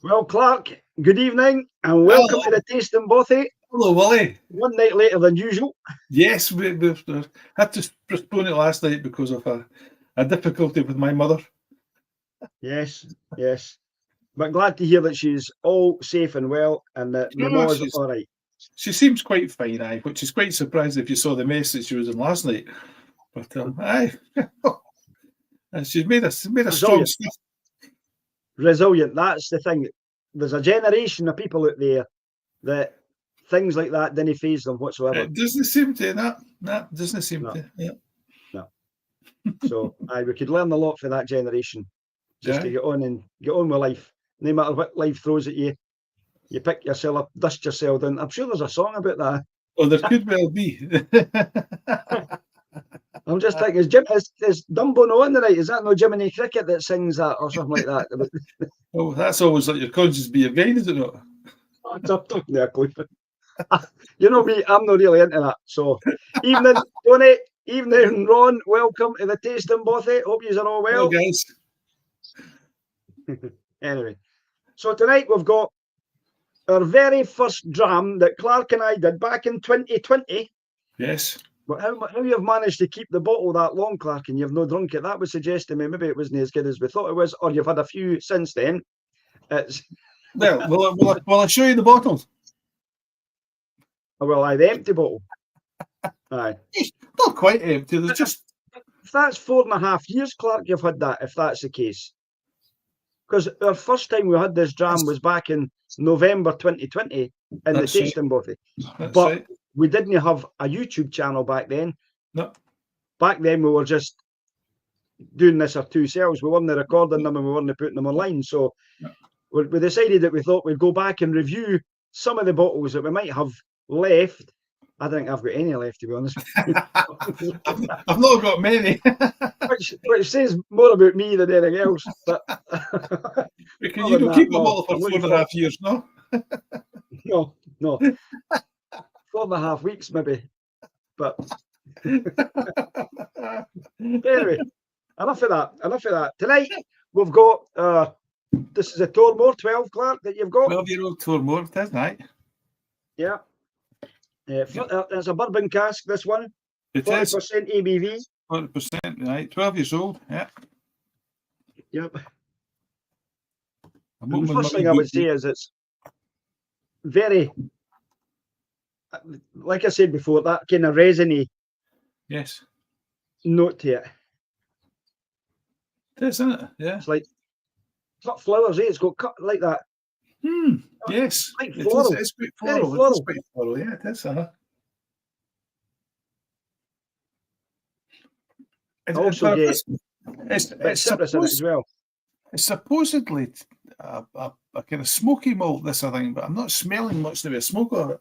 Well, Clark, good evening and welcome to the Tasting Bothy. Hello, Willie. One night later than usual. Yes, we had to postpone it last night because of a difficulty with my mother. Yes. But glad to hear that she's all safe and well and that the maw's all right. She seems quite fine, which is quite surprising if you saw the mess that she was in last night. But and she's made a strong stuff. Resilient, that's the thing. There's a generation of people out there that things like that didn't faze them whatsoever. It doesn't seem to, that doesn't seem to. Yeah. No. So we could learn a lot from that generation. Just to get on with life. No matter what life throws at you, you pick yourself up, dust yourself down. I'm sure there's a song about that. Oh, there could well be. I'm just thinking, is Dumbo no on the night? Is that no Jiminy Cricket that sings that or something like that? Oh, that's always like your conscience be your guide, is it not? I'm talking there, Cliff. You know me, I'm not really into that. So, evening, Tony, evening, Ron. Welcome to the Tasting Bothy. Hope you are all well. Hello, guys. Anyway, so tonight we've got our very first dram that Clark and I did back in 2020. Yes. But how you've managed to keep the bottle that long, Clark, and you've not drunk it, that would suggest to me maybe it wasn't as good as we thought it was, or you've had a few since then. Well, will I show you the bottles? Oh, well, the empty bottle. Aye. It's not quite empty. There's just... If that's 4.5 years, Clark, you've had that, if that's the case. Because our first time we had this dram was back in November 2020 in the Tasting Bothy. But we didn't have a YouTube channel back then. No. Back then we were just doing this ourselves. We weren't recording them and we weren't putting them online. So we decided that we thought we'd go back and review some of the bottles that we might have left. I don't think I've got any left, to be honest. I've not got many. which says more about me than anything else. But because you don't keep a bottle for 4.5 years, no? No. 4.5 weeks, maybe. But anyway, enough of that. Tonight, we've got, this is a Tormore 12, Clark, that you've got. 12-year-old Tormore, that's right. Yeah. It's a bourbon cask, this one. It 40% is. ABV. 40%, right. 12 years old, yeah. Yep. The first thing I would say is it's very, like I said before, that kind of resiny note to it. It is, isn't it? Yeah. It's like cut flowers, It's got cut like that. Yes. Like floral. It's quite floral. Very floral. It's quite floral, yeah, it is. Also get it's citrus in it as well. It's supposedly a kind of smoky malt, this, I think, but I'm not smelling much of a smoke of it.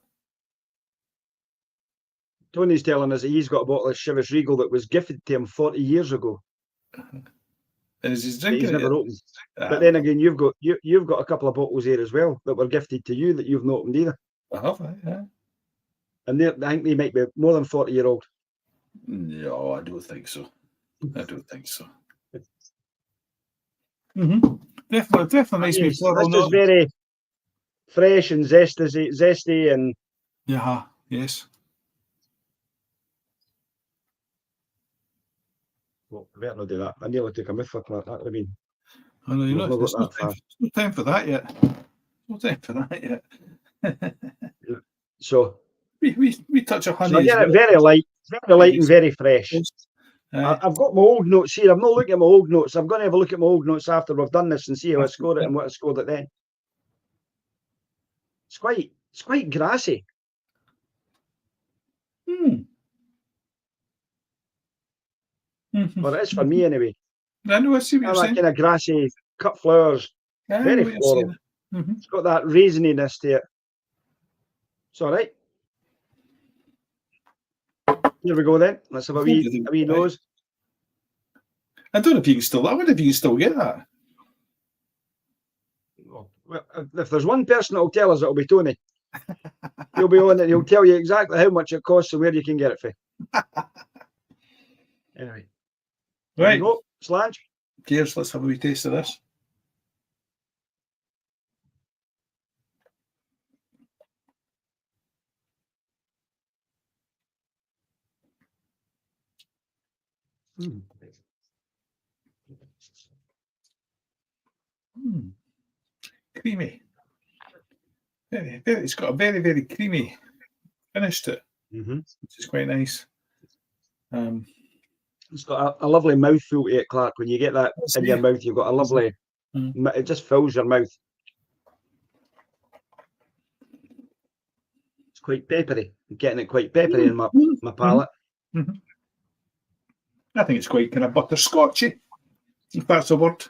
Tony's telling us that he's got a bottle of Chivas Regal that was gifted to him 40 years ago. And he's drinking he's never opened. But then again, you've got a couple of bottles here as well that were gifted to you that you've not opened either. I have, yeah. And I think they might be more than 40-year-old. No, I don't think so. Definitely makes me floral. This is very fresh and zesty and... Yeah, yes. Well, I better not do that. I nearly took a myth for that. That would have been... I know, there's no time for that yet. No time for that yet. So... We touch a honey. So again, very light and very fresh. I've got my old notes here. I'm not looking at my old notes. I'm going to have a look at my old notes after we've done this and see how I scored it and what I scored it then. It's quite grassy. Well, it is for me anyway. I know, I see what you're saying. Kind of grassy, cut flowers, very floral. It's got that raisiness to it. It's all right. Here we go then. Let's have a wee nose. I don't know if you can still. I wonder if you can still get that. Well, if there's one person that will tell us, it'll be Tony. He'll be on it. He'll tell you exactly how much it costs and where you can get it for. Anyway, right. Slange. Cheers. Let's have a wee taste of this. Creamy. It's got a very, very creamy finish to it, which is quite nice. It's got a lovely mouthfeel to it, Clark. When you get that in your mouth, you've got a lovely. It just fills your mouth. It's quite peppery. I'm getting it quite peppery in my palate. I think it's quite kind of butterscotchy, if that's a word.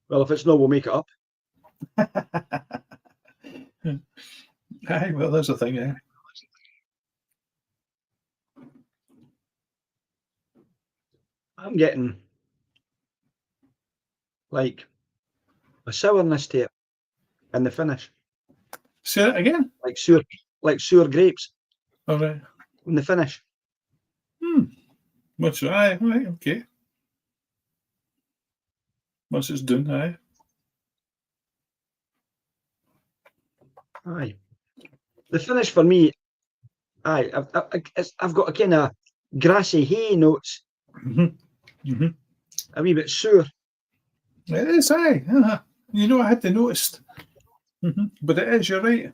Well, if it's not, we'll make it up. Aye, well, there's a thing, yeah. I'm getting like a sourness to it in the finish. Say it again? Like sour grapes. All right. In the finish. What's right, okay. Once it's done, aye. Aye. The finish for me, aye, I've got a kind of grassy hay notes. A wee bit sour. It is, aye. You know, I had to notice. But it is, you're right.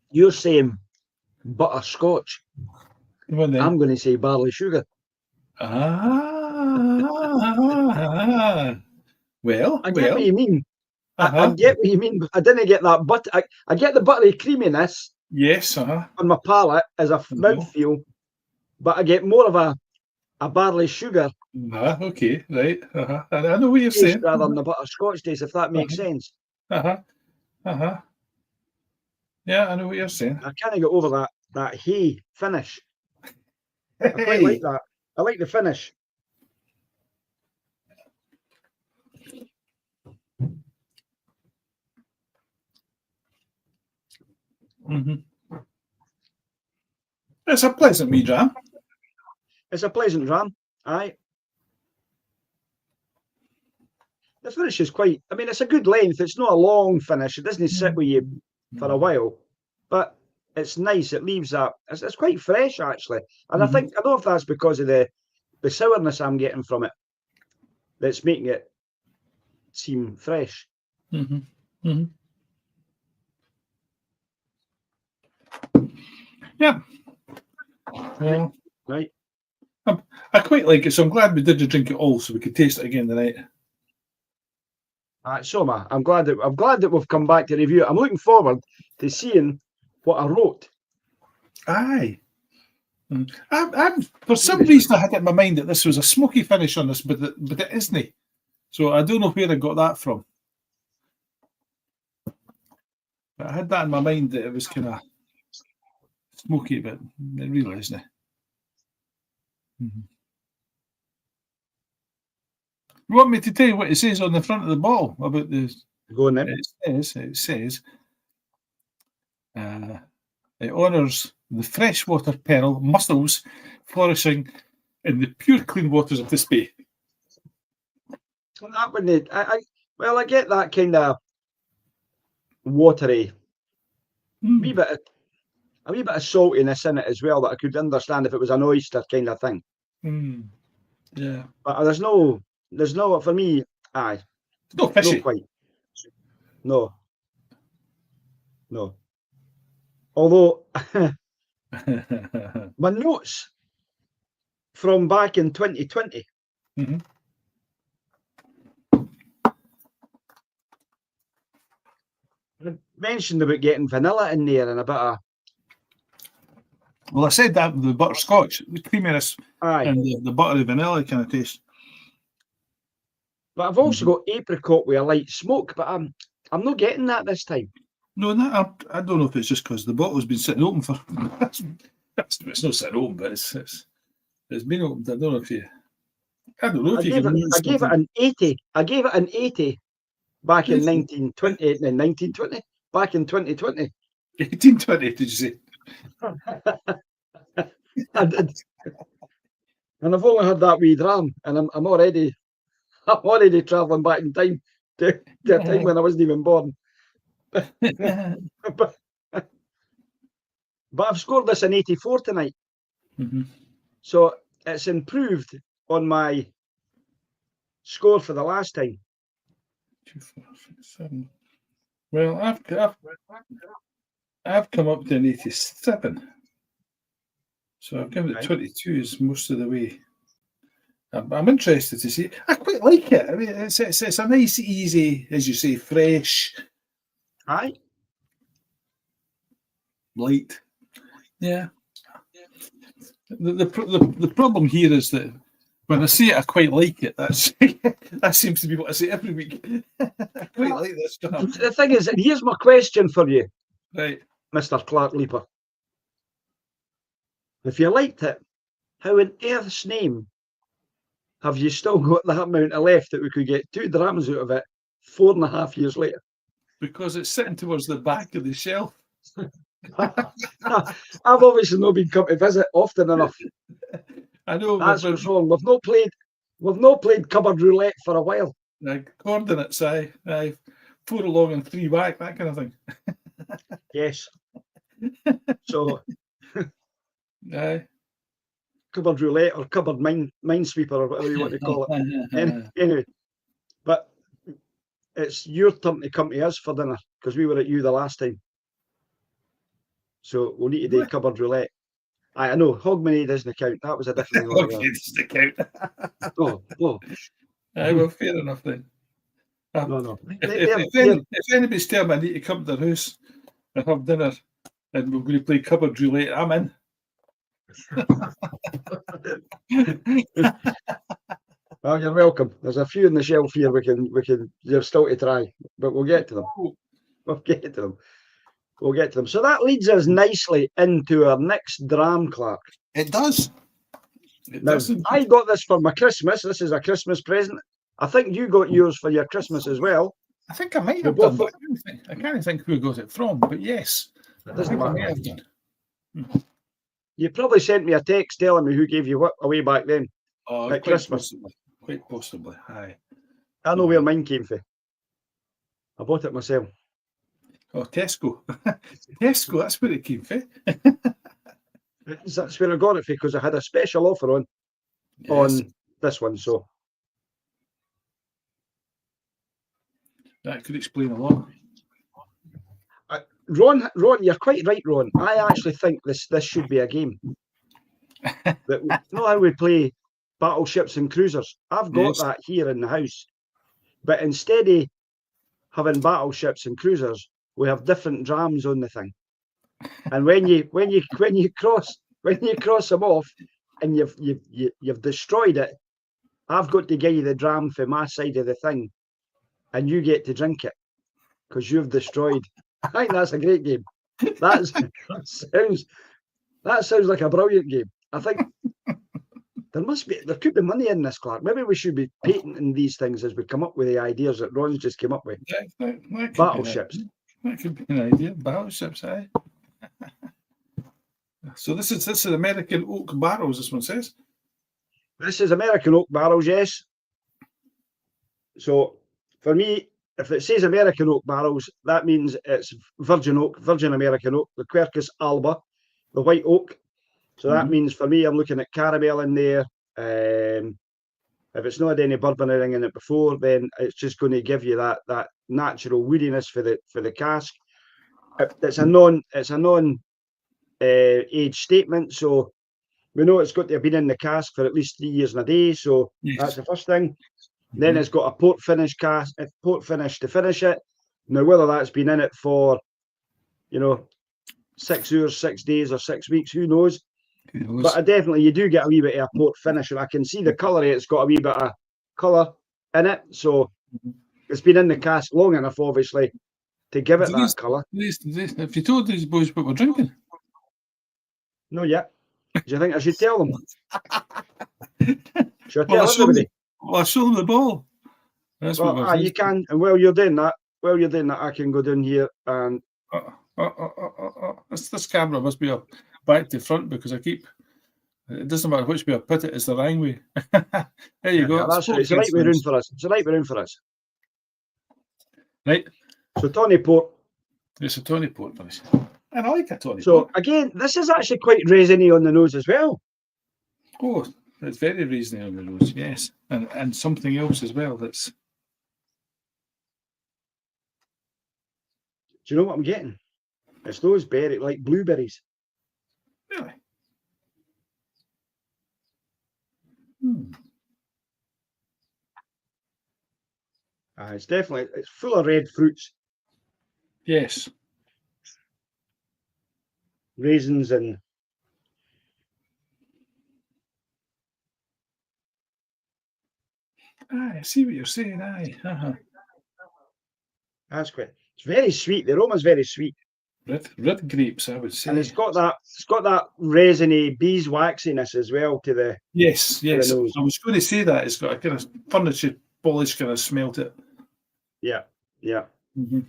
You're saying butterscotch. I'm going to say barley sugar. Well, I get what you mean. Uh-huh. I get what you mean. I didn't get that butter. I get the buttery creaminess. Yes, on my palate as a mouthfeel, but I get more of a barley sugar. Okay, right. I know what you're saying. Rather than the butterscotch taste, if that makes sense. Yeah, I know what you're saying. I kind of get over that hay finish. I quite like that. I like the finish. It's a pleasant wee dram. It's a pleasant dram, aye. The finish is quite, I mean, it's a good length. It's not a long finish. It doesn't sit with you for a while, but it's nice. It leaves that, it's quite fresh, actually. And I think, I don't know if that's because of the sourness I'm getting from it that's making it seem fresh. Yeah. Well, right. I quite like it, so I'm glad we did drink it all so we could taste it again tonight. So am I. I'm glad that we've come back to review it. I'm looking forward to seeing what I wrote. Aye. For some reason, I had it in my mind that this was a smoky finish on this, but it isn't. So I don't know where I got that from. But I had that in my mind that it was kind of smoky, but it really isn't. You want me to tell you what it says on the front of the bottle about this? Go on then. It says it honours the freshwater pearl mussels flourishing in the pure clean waters of this bay. Well, that wouldn't. I get that kind of watery, a wee bit of saltiness in it as well that I could understand if it was an oyster kind of thing. Yeah, but there's no for me. Aye, no fishy. Not quite. No. Although my notes from back in 2020 I mentioned about getting vanilla in there and a bit of. Well, I said that the butterscotch, the creaminess, aye, and the buttery vanilla kind of taste. But I've also got apricot with a light smoke, but I'm not getting that this time. No, I don't know if it's just because the bottle's been sitting open for. It's not sitting open, but it's been opened. I don't know if you. I don't know if you can. I gave it an 80. I gave it an 80 back in 1920. Back in 2020. 1820, did you say? I did. And I've only had that wee dram, and I'm already travelling back in time to a time when I wasn't even born. but I've scored this in 84 tonight. So it's improved on my score for the last time. 2, 4, 6, 7. Well, I've come up to an 87. So I've given it 22 is most of the way. I'm interested to see. I quite like it. I mean, it's a nice, easy, as you say, fresh. Aye. Light. Yeah. The problem here is that when I say it, I quite like it. That seems to be what I say every week. I quite like this stuff. The thing is, here's my question for you, right, Mr. Clark Leaper. If you liked it, how in earth's name have you still got that amount of left that we could get 2 drams out of it 4.5 years later? Because it's sitting towards the back of the shelf. I've obviously not been come to visit often enough. I know. That's what's wrong. We've not played cupboard roulette for a while. Coordinates, aye. 4 along and 3 back, that kind of thing. Yes. So, aye. Cupboard roulette or cupboard minesweeper or whatever you want to call it. Anyway, but it's your turn to come to us for dinner because we were at you the last time. So we'll need to do cupboard roulette. I know, Hogmanay doesn't count. That was a different one. Hogmanay doesn't count. Oh. Aye, well, fair enough then. No. If anybody's telling me I need to come to their house and have dinner and we're going to play cupboard roulette, I'm in. Well, you're welcome. There's a few in the shelf here you're still to try, but we'll get to them. We'll get to them. So that leads us nicely into our next dram, Clark. It does. I got this for my Christmas. This is a Christmas present. I think you got yours for your Christmas as well. I think I might have done, but I can't think who got it from, but yes. It doesn't matter. You probably sent me a text telling me who gave you what away back then. Oh, at Christmas. Quite possibly. Aye. I know where mine came from. I bought it myself. Oh, Tesco. Tesco, that's where it came from. That's where I got it from because I had a special offer on this one. So that could explain a lot. Ron, you're quite right, Ron. I actually think this should be a game. That how we play battleships and cruisers. I've got that here in the house, but instead of having battleships and cruisers, we have different drams on the thing. And when you cross them off, and you've destroyed it, I've got to give you the dram for my side of the thing, and you get to drink it because you've destroyed. I think that's a great game. That sounds like a brilliant game. I think there could be money in this, Clark. Maybe we should be patenting these things as we come up with the ideas that Ron's just came up with. That Battleships. That could be an idea. Battleships, aye. So this is American oak barrels, this one says. This is American oak barrels, yes. So for me, if it says American oak barrels, that means it's virgin American oak, the Quercus alba, the white oak. So that means for me, I'm looking at caramel in there. If it's not had any bourbon or anything in it before, then it's just going to give you that natural woodiness for the cask. It's a non age statement, so we know it's got to have been in the cask for at least 3 years and a day. So that's the first thing. Then it's got a port finish to finish it. Now, whether that's been in it for 6 hours, 6 days, or 6 weeks, who knows? But you do get a wee bit of a port finish, and I can see the colour. It's got a wee bit of colour in it, so it's been in the cask long enough, obviously, to give it that colour. If you told these boys what we're drinking, no, yet. Do you think I should tell them? Should I tell everybody? Well, I show them the ball. That's what you can, and while you're doing that, I can go down here and. This camera must be up back to front because I It doesn't matter which way I put it, it's the wrong way. There you go. Yeah, that's right. It's the right way round for us. It's the right way round for us. Right. So Tawny Port. It's a Tawny Port finish. And I like a Tawny Port. So again, this is actually quite resiny on the nose as well. Oh, it's very resiny on the nose, yes. And something else as well that's... Do you know what I'm getting? It's those berries, like blueberries. Really? It's definitely, it's full of red fruits. Yes. Raisins and... I see what you're saying, aye. That's quite... It's very sweet. The aroma's very sweet. Red grapes, I would say. And it's got that resiny beeswaxiness as well to the... Yes. To the nose. I was going to say that. It's got a kind of furniture polish kind of smell to it. Yeah. Mm-hmm.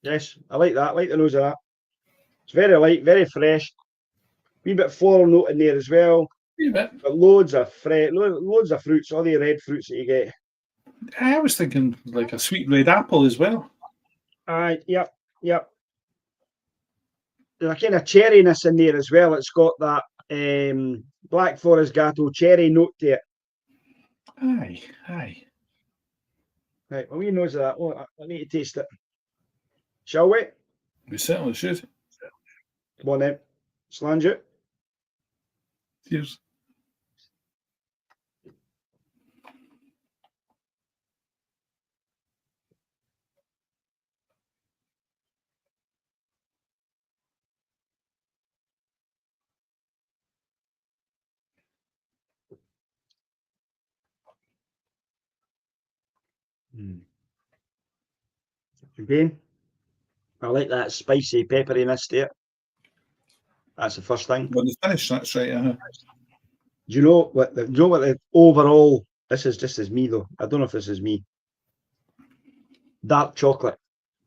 Yes, I like that. I like the nose of that. It's very light, very fresh. Wee bit floral note in there as well. Wee bit. But loads of fruits, all the red fruits that you get. I was thinking like a sweet red apple as well. Yep. There's a kind of cherryness in there as well. It's got that Black Forest Gateau cherry note to it. Aye. Right, well, we knows that. Oh, I need to taste it. Shall we? We certainly should. Come on then. Slange it. Cheers. Again, I like that spicy pepperiness to it. That's the first thing. When you finish, that's right. Do you know what the overall? This is just as me though. I don't know if this is me. Dark chocolate.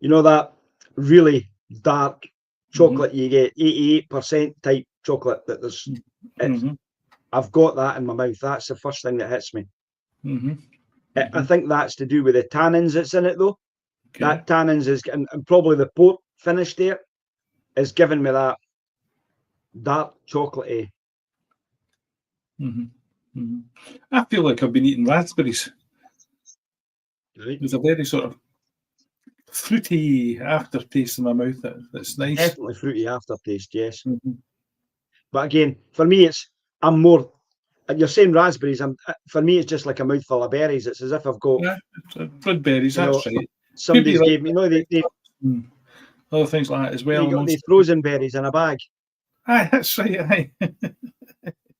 You know that really dark chocolate you get, 88% type chocolate that there's. I've got that in my mouth. That's the first thing that hits me. I think that's to do with the tannins that's in it though. Okay. That tannins is, and probably the port finish there is giving me that dark chocolatey. I feel like I've been eating raspberries. Right. There's a very sort of fruity aftertaste in my mouth that's nice. Definitely fruity aftertaste, yes. But again, for me, I'm more. You're saying raspberries. For me, it's just like a mouthful of berries. It's as if I've got blood berries. That's right. Somebody's gave me. Other things like that as well. You got these frozen berries in a bag. Aye, that's right. Aye.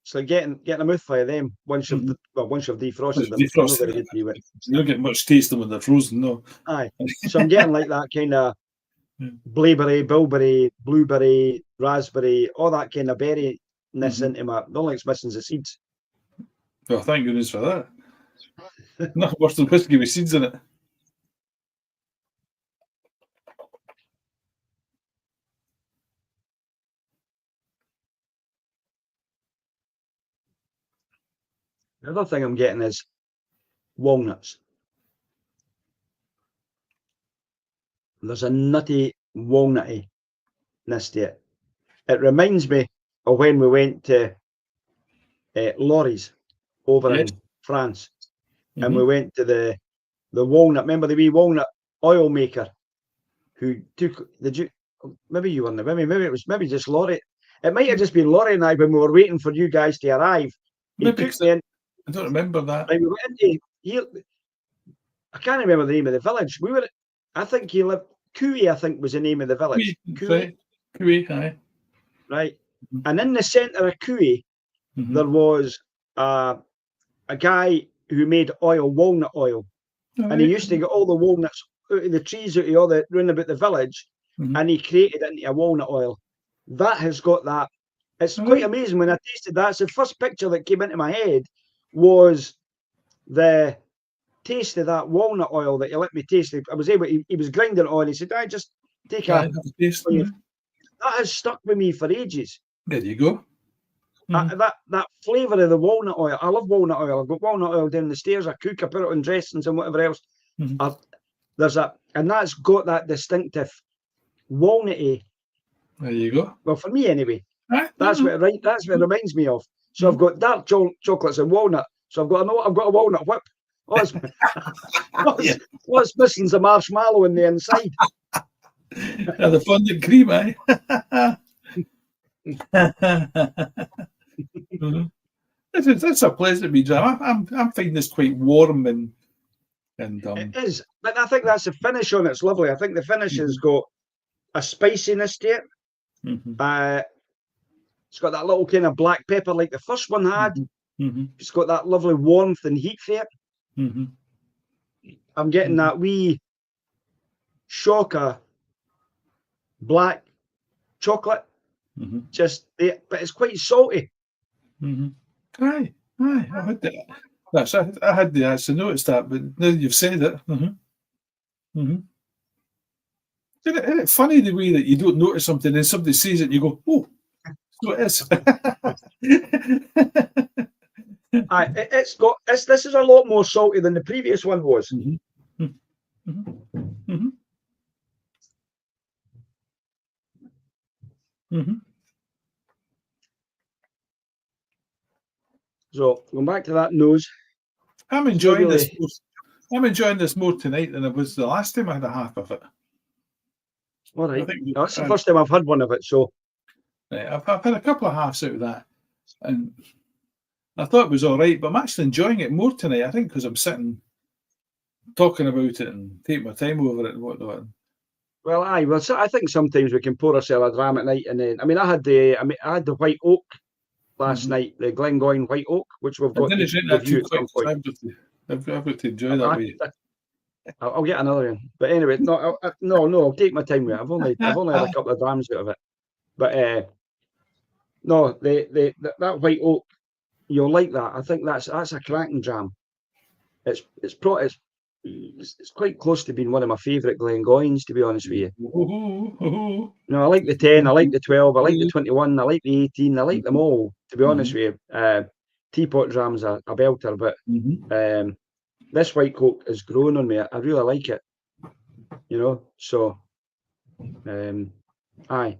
It's like getting a mouthful of them once you've defrosted them. You don't get much taste them when they're frozen, no. Aye. So I'm getting like that kind of blaeberry, bilberry, blueberry, raspberry, all that kind of berryness into my. The only thing's missing is the seeds. Well, thank goodness for that. Nothing worse than whiskey with seeds in it. The other thing I'm getting is walnuts. There's a nutty walnuttiness to it. It reminds me of when we went to Lorries over in France, and we went to the walnut. Remember the wee walnut oil maker who took the. Maybe you weren't there. Maybe it was just Laurie. It might have just been Laurie and I when we were waiting for you guys to arrive. He took me in. I don't remember that. We went into, I can't remember the name of the village. I think he lived. Cooey, I think, was the name of the village. Cooey, aye. Right. And in the centre of Cooey, there was a guy who made walnut oil. And he used to get all the walnuts out of the trees out of all the round about the village, and he created it into a walnut oil. That has got that It's quite amazing when I tasted that. It's the first picture that came into my head was the taste of that walnut oil that you let me taste. I was able. He was grinding it on. He said, "I just take a." That has stuck with me for ages. There you go. That flavour of the walnut oil. I love walnut oil. I've got walnut oil down the stairs. I cook. I put it on dressings and whatever else. There's and that's got that distinctive walnutty. There you go. Well, for me anyway. That's what it reminds me of. So I've got dark chocolates and walnut. So I've got a walnut whip. What's missing is a marshmallow in the inside. The fondant cream, eh? That's a pleasant wee jam. I'm finding this quite warm and it is, but I think that's the finish on it's lovely. I think the finish has got a spiciness to it. It's got that little kind of black pepper like the first one had. It's got that lovely warmth and heat to it. I'm getting that wee shock of black chocolate. Just there, but it's quite salty. Aye. I had that. I had actually noticed that, but now you've said it. Isn't it funny the way that you don't notice something and somebody says it and you go, oh, so it is. This is a lot more salty than the previous one was. So going back to that nose, I'm enjoying this. I'm enjoying this more tonight than I was the last time I had a half of it. All right, that's the first time I've had one of it. So I've had a couple of halves out of that, and I thought it was all right. But I'm actually enjoying it more tonight. I think because I'm sitting talking about it and taking my time over it and whatnot. Well, I think sometimes we can pour ourselves a dram at night, and then I had the white oak last night, the Glengoyne white oak, which we've got. I've got to enjoy that way. I'll get another one, but anyway, no, I'll take my time with it. I've only had a couple of drams out of it, but no, that white oak, you'll like that. I think that's a cracking jam. It's quite close to being one of my favourite Glengoynes, to be honest with you. No, I like the 10, I like the 12, I like the 21, I like the 18, I like them all, to be honest with you. Teapot Dram's a belter, but this white coke is growing on me. I really like it, so aye.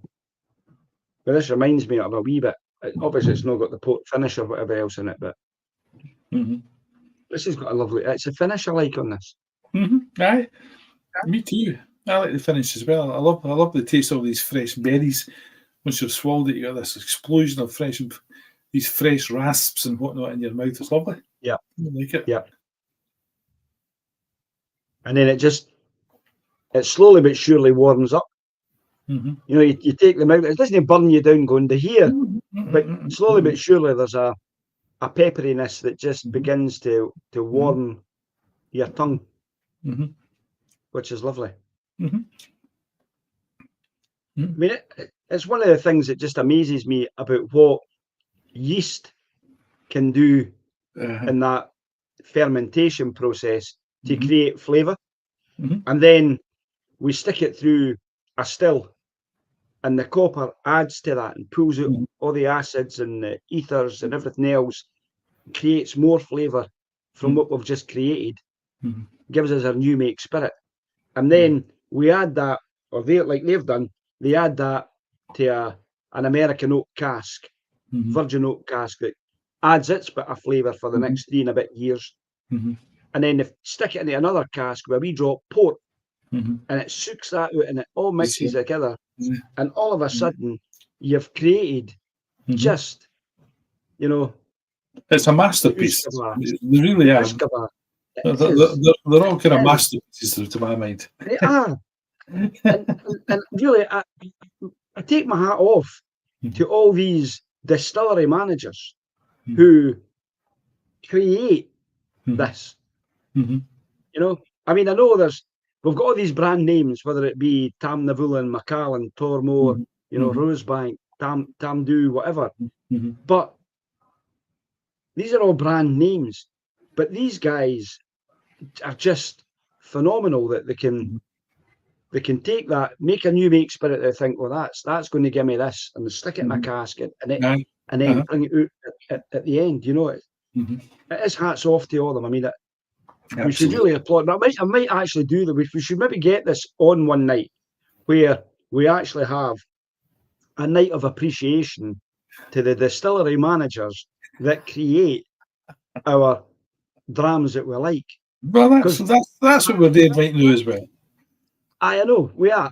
But this reminds me of a wee bit. Obviously, it's not got the port finish or whatever else in it, but this has got a lovely. It's a finish I like on this. Aye, me too. I like the finish as well. I love the taste of these fresh berries. Once you've swallowed it, you got this explosion of these fresh rasps and whatnot in your mouth. It's lovely. Yeah, I like it. Yeah. And then it slowly but surely warms up. You take them out. It doesn't burn you down going to here, but slowly but surely there's a pepperiness that just begins to warm your tongue, which is lovely. I mean, it's one of the things that just amazes me about what yeast can do in that fermentation process to create flavour. And then we stick it through a still, and the copper adds to that and pulls out all the acids and the ethers and everything else, creates more flavour from what we've just created, gives us our new make spirit. And then we add that, or they've done, they add that to an American oak cask, virgin oak cask, that adds its bit of flavour for the next 3 and a bit years. And then if stick it into another cask where we drop port, and it soaks that out and it all mixes together, and all of a sudden you've created just, it's a masterpiece. They really are. They're all kind of masterpieces to my mind. They are. and really, I take my hat off to all these distillery managers who create this. I mean, I know we've got all these brand names, whether it be Tamnavulin, Macallan, Tormore, Rosebank, Tamdu, whatever. Mm-hmm. But these are all brand names. But these guys are just phenomenal that they can take that, make a new make spirit. They think, well, that's going to give me this, and stick it in a cask, and then bring it out at the end. You know, it is hats off to all of them. I mean, we should really applaud. I might actually do that. We should maybe get this on one night where we actually have a night of appreciation to the distillery managers that create our drams that we like. Well, that's what we're doing right now as well. I know we are.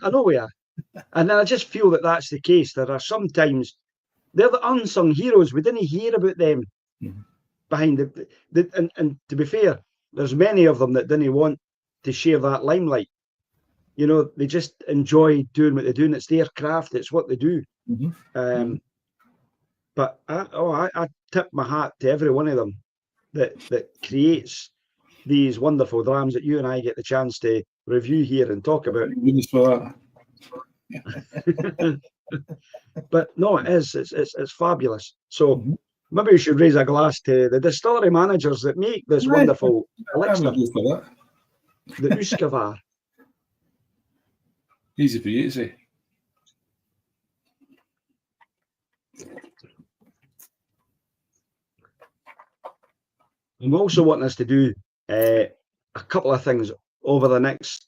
And I just feel that that's the case. There are sometimes they're the unsung heroes. We didn't hear about them behind and to be fair, there's many of them that didn't want to share that limelight. You know, they just enjoy doing what they're doing. It's their craft. It's what they do. But I tip my hat to every one of them that creates these wonderful drams that you and I get the chance to review here and talk about. But no, it's fabulous. So maybe we should raise a glass to the distillery managers that make this wonderful elixir, the Uskavar. Easy for you to say. I'm also wanting us to do a couple of things over the next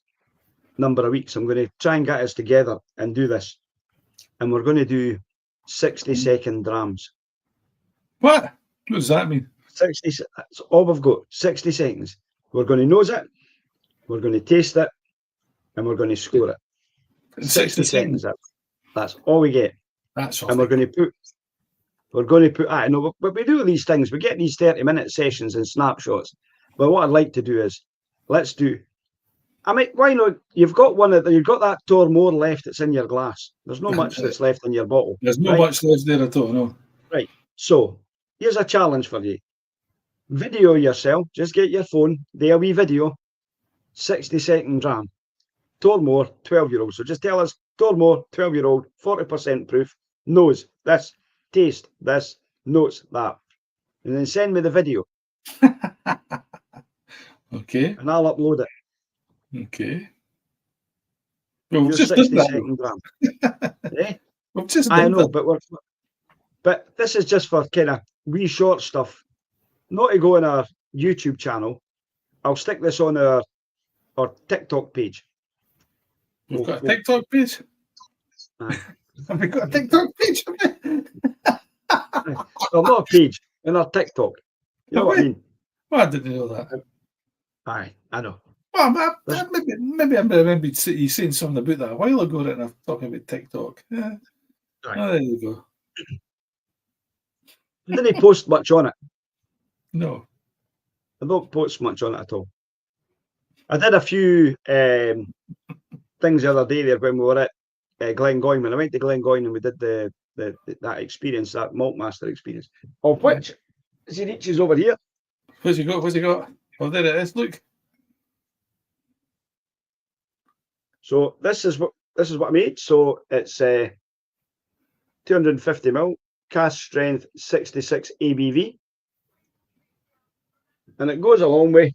number of weeks. I'm going to try and get us together and do this. And we're going to do 60-second drams. What does that mean? 60. That's all we've got. 60 seconds. We're going to nose it, we're going to taste it, and we're going to score it. 60 seconds. That's all we get. That's all. And we're going to put. I know, but we do these things. We get these 30-minute sessions and snapshots. But what I'd like to do is, let's do. I mean, why not? You've got that Tormore left that's in your glass. There's not much that's left in your bottle. There's not much left there at all, no. Right. So here's a challenge for you. Video yourself. Just get your phone. There we video. 60-second dram. Tormore, 12-year-old. So just tell us, Tormore, 12-year-old, 40% proof. Knows this. Taste this. Notes that. And then send me the video. Okay. And I'll upload it. Okay. Well, we've just done that. Eh? We've just done that. But this is just for kind of wee short stuff. Not to go on our YouTube channel. I'll stick this on our TikTok page. We've got a TikTok page? Have we got a TikTok page? Well, not a page, in our TikTok. You know what I mean? Well, I didn't know that. Aye, I know. Well, maybe I remember you saying something about that a while ago, and I'm talking about TikTok. Yeah. Right. Oh, there you go. Didn't post much on it. No. I don't post much on it at all. I did a few things the other day there when we were at Glengoyne. When I went to Glengoyne and we did that experience, that Maltmaster experience, of which, as he reaches over here. Where's he got? Oh, there it is. Look. So this is what I made. So it's 250 ml, cask strength, 66 ABV, and it goes along with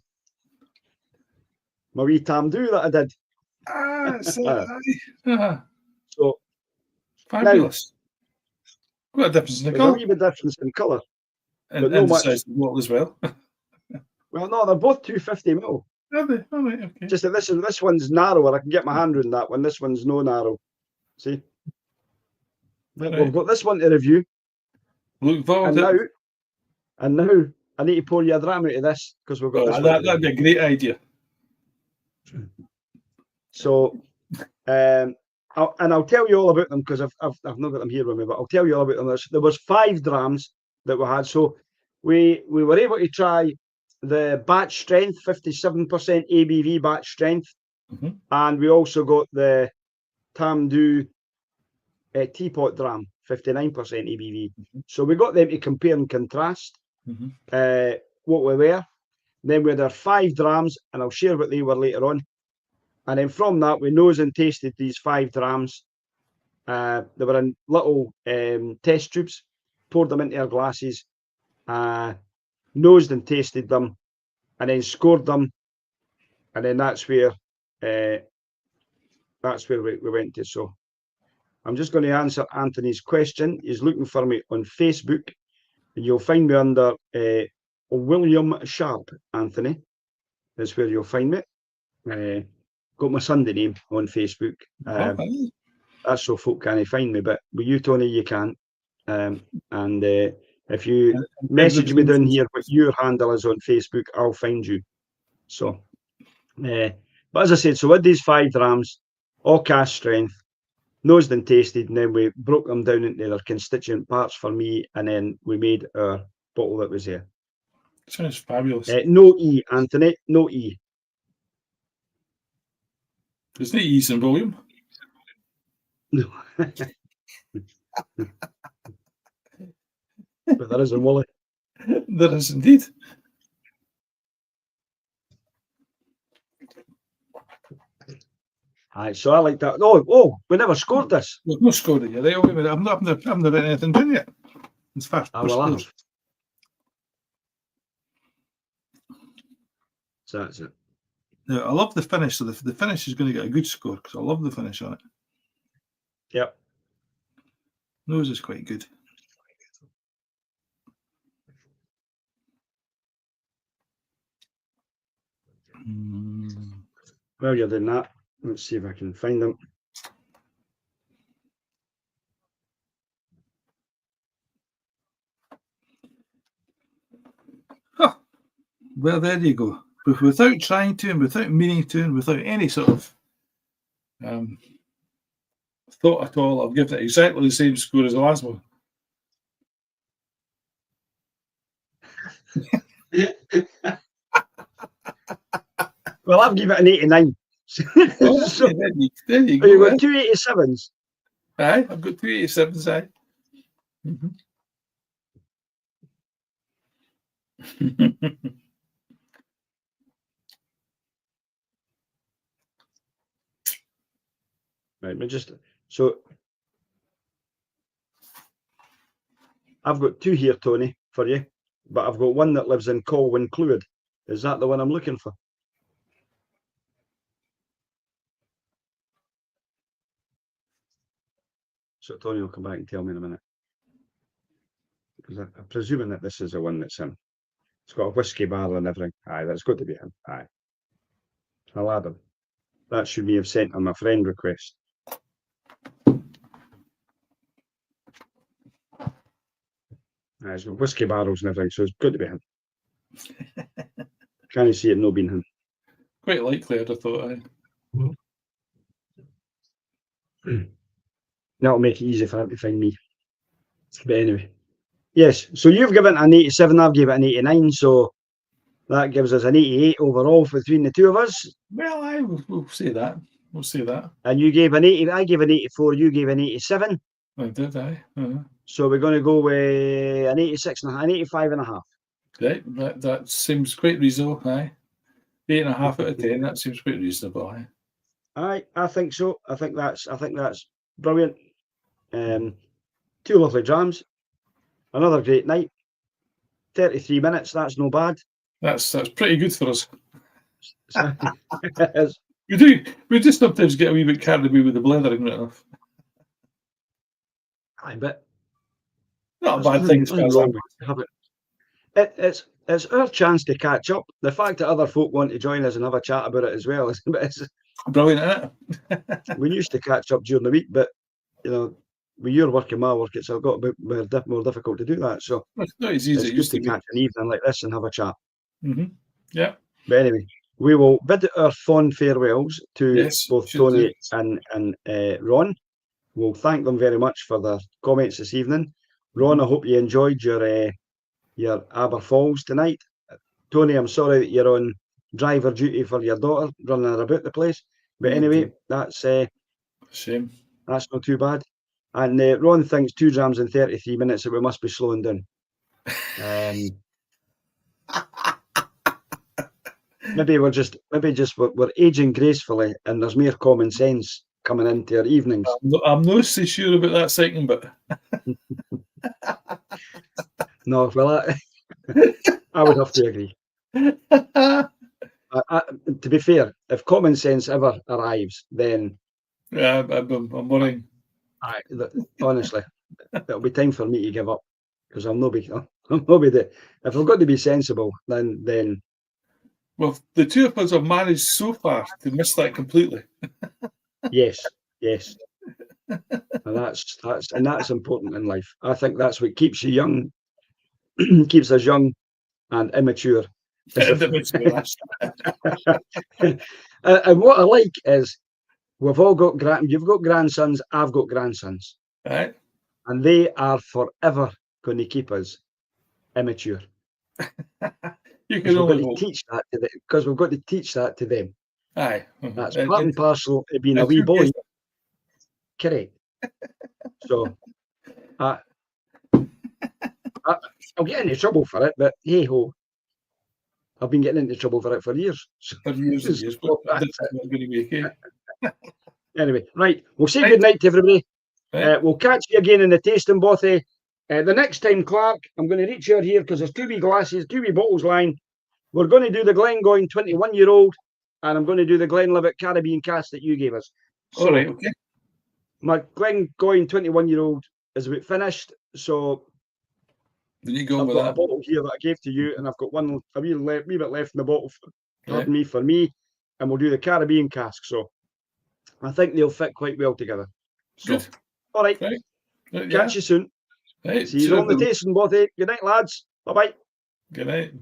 my wee Tamdu that I did. So fabulous. What a difference in the colour. A wee bit difference in colour, and no much. The bottle as well. Well, no, they're both 250 ml. Are they? All right, okay. Just that this one's narrower. I can get my hand around that one. This one's no narrow. See? Right. We've got this one to review. Look forward and now I need to pour you a dram out of this because we've got this. That'd be a great idea. So, I'll tell you all about them because I've not got them here with me, but I'll tell you all about them. There was 5 drams that we had. So we were able to try the batch strength, 57% ABV batch strength, and we also got the Tamdu teapot dram, 59% ABV. So we got them to compare and contrast what we were. Then we had our 5 drams, and I'll share what they were later on. And then from that, we nose and tasted these 5 drams, They were in little test tubes, poured them into our glasses, nosed and tasted them, and then scored them. And then that's where we went to. So I'm just going to answer Anthony's question. He's looking for me on Facebook, and you'll find me under William Sharp, Anthony. That's where you'll find me. Got my Sunday name on Facebook. That's so folk can't find me, but with you, Tony, you can. And if you message me down here what your handle is on Facebook, I'll find you. So, but as I said, so with these 5 rams, all cask strength, nosed and tasted, and then we broke them down into their constituent parts for me, and then we made our bottle that was there. Sounds fabulous. No E, Anthony, no E. There's no E's in volume. No. But there is in Wally. There is indeed. Aye, so I like that. Oh, we never scored this. We've not scored it yet. Right? Wait a minute. I'm not written anything down yet. It's fast. So that's it. Now, I love the finish. So the finish is going to get a good score because I love the finish on it. Yep. Nose is quite good. While you're doing that, let's see if I can find them. Huh. Well, there you go. Without trying to, and without meaning to, and without any sort of thought at all, I've given it exactly the same score as the last one. Well, I've given it an 89. Oh, so, there you go. You've got 2 87s. Aye, I've got 2 87s, aye. Right, so I've got 2 here, Tony, for you, but I've got one that lives in Colwyn Clwyd. Is that the one I'm looking for? So Tony will come back and tell me in a minute. Because I'm presuming that this is the one that's in. It's got a whiskey barrel and everything. Aye, that's got to be him. Aye. I'll add him. That should be have sent on my friend request. Aye, it's got whiskey barrels and everything, so it's good to be him. Can you see it no being him? Quite likely, I'd have thought, aye. That'll make it easy for him to find me. But anyway. Yes, so you've given it an 87, I've given it an 89, so that gives us an 88 overall between the two of us. Well, aye, we'll say that. We'll say that. And you gave an 80, I gave an 84, you gave an 87. I did, aye. So we're going to go with an 86 and an 85 and a half. Right, that seems quite reasonable, aye. 8.5 out of 10, that seems quite reasonable, aye. Aye, I think so. I think that's brilliant. 2 lovely jams. Another great night. 33 minutes, that's no bad. That's pretty good for us. We just sometimes get a wee bit carried away with the blethering right enough. I bet. Not a bad thing. It's our chance to catch up. The fact that other folk want to join us and have a chat about it as well is brilliant, isn't it? We used to catch up during the week, but with your work and my work, it's got a bit more difficult to do that. So it's not as easy. It's just to catch an evening like this and have a chat. Yeah. But anyway, we will bid our fond farewells to both Tony and Ron. We'll thank them very much for their comments this evening. Ron, I hope you enjoyed your Aber Falls tonight. Tony, I'm sorry that you're on driver duty for your daughter, running her about the place. But anyway, that's shame. That's not too bad. And Ron thinks 2 jams in 33 minutes that we must be slowing down. Maybe we're aging gracefully, and there's mere common sense coming into our evenings. I'm not so sure about that second bit. No, well, I would have to agree. To be fair, if common sense ever arrives, then yeah, I'm worrying. Honestly, it'll be time for me to give up because I'm not be the. If I've got to be sensible, then. Well, the two of us have managed so far to miss that completely. Yes, and that's important in life. I think that's what keeps you young, keeps us young and immature. And what I like is we've all got you've got grandsons, I've got grandsons, right? And they are forever going to keep us immature. You can only hope. Teach that to them, because we've got to teach that to them. Aye, that's part and parcel of being a wee boy. Correct. So, I'll get into trouble for it, but hey ho, I've been getting into trouble for it for years. For years and years, but that's not going to be okay. Anyway, right, we'll say good night to everybody. Right. We'll catch you again in the tasting bothy. The next time, Clark, I'm going to reach out here because there's 2 wee glasses, 2 wee bottles lying. We're going to do the Glengoyne 21-year-old, and I'm going to do the Glenlivet Caribbean Cask that you gave us. So, all right, okay. My Glengoyne 21-year-old is about finished, so I've got a bottle here that I gave to you, and I've got a wee bit left in the bottle, for me, and we'll do the Caribbean Cask. So I think they'll fit quite well together. So, good. All right. Catch you soon. Right. See you on the tasting bothy. Good night, lads. Bye-bye. Good night.